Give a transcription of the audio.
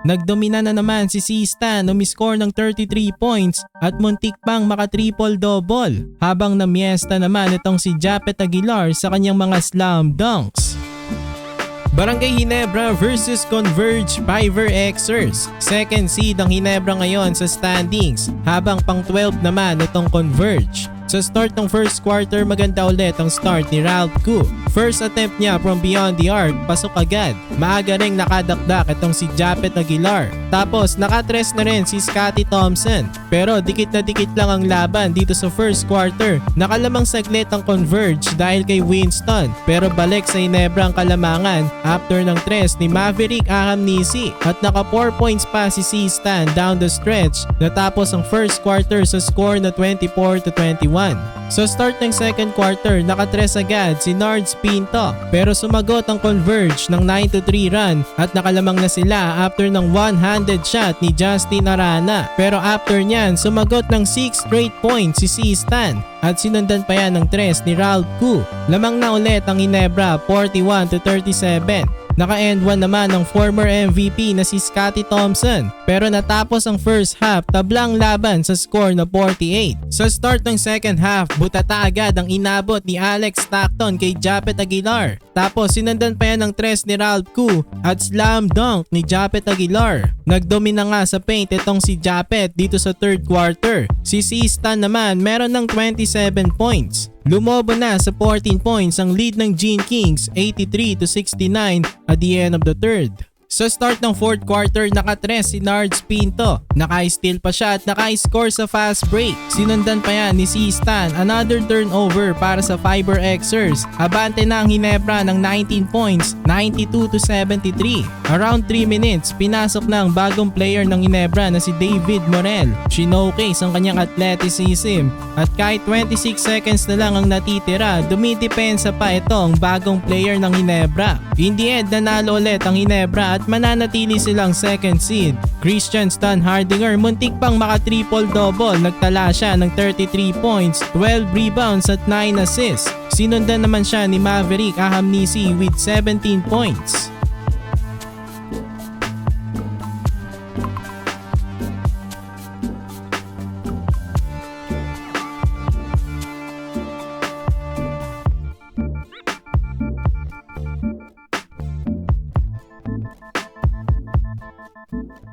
Nagdomina na naman si C-Stan, umiscore ng 33 points at muntik pang maka-triple-double, habang namiesta naman itong si Japet Aguilar sa kanyang mga slam dunks. Barangay Ginebra versus Converge Fiverr Xers. Second seed ang Ginebra ngayon sa standings, habang pang 12 naman itong Converge. Sa start ng first quarter, maganda ulit ang start ni Ralph Koo. First attempt niya from beyond the arc, pasok agad. Maaga ring nakadakdak itong si Japet Aguilar. Tapos nakatres na rin si Scottie Thompson. Pero dikit na dikit lang ang laban dito sa first quarter. Nakalamang saglit ang Converge dahil kay Winston. Pero balik sa Ginebra ang kalamangan after ng tres ni Maverick Ahamnisi. At naka 4 points pa si C-Stan down the stretch. Natapos ang first quarter sa score na 24-21. Sa start ng second quarter, nakatres agad si Nards Pinto, pero sumagot ang Converge ng 9-3 run at nakalamang na sila after ng one-handed shot ni Justin Arana. Pero after nyan, sumagot ng 6 straight points si C-Stan at sinundan pa yan ng tres ni Ralph Koo. Lamang na ulit ang Ginebra 41-37. Naka-end 1 naman ang former MVP na si Scottie Thompson, pero natapos ang first half tablang laban sa score na 48. Sa start ng second half, butata agad ang inabot ni Alex Stockton kay Japet Aguilar. Tapos sinundan pa yan ng tres ni Ralph Koo at slam dunk ni Japet Aguilar. Nagdomina nga sa paint itong si Japet dito sa third quarter. Si C-Stan naman meron ng 27 points. Lumobo na sa 14 points ang lead ng Gene Kings 83-69 at the end of the third. Sa start ng fourth quarter, nakatres si Nards Pinto. Naka-steal pa siya at naka-score sa fast break. Sinundan pa yan ni C-Stan, another turnover para sa Fiverr Xers. Abante na ang Ginebra ng 19 points, 92-73. Around 3 minutes, pinasok na ang bagong player ng Ginebra na si David Morel. Shinowcase ang kanyang athleticism at kahit 26 seconds na lang ang natitira, dumidepensa pa itong bagong player ng Ginebra. In the end, nanalo ulit ang Ginebra at mananatili silang second seed. Christian Stan Hardinger muntik pang maka-triple-double. Nagtala siya ng 33 points, 12 rebounds at 9 assists. Sinundan naman siya ni Maverick Ahamnisi with 17 points. You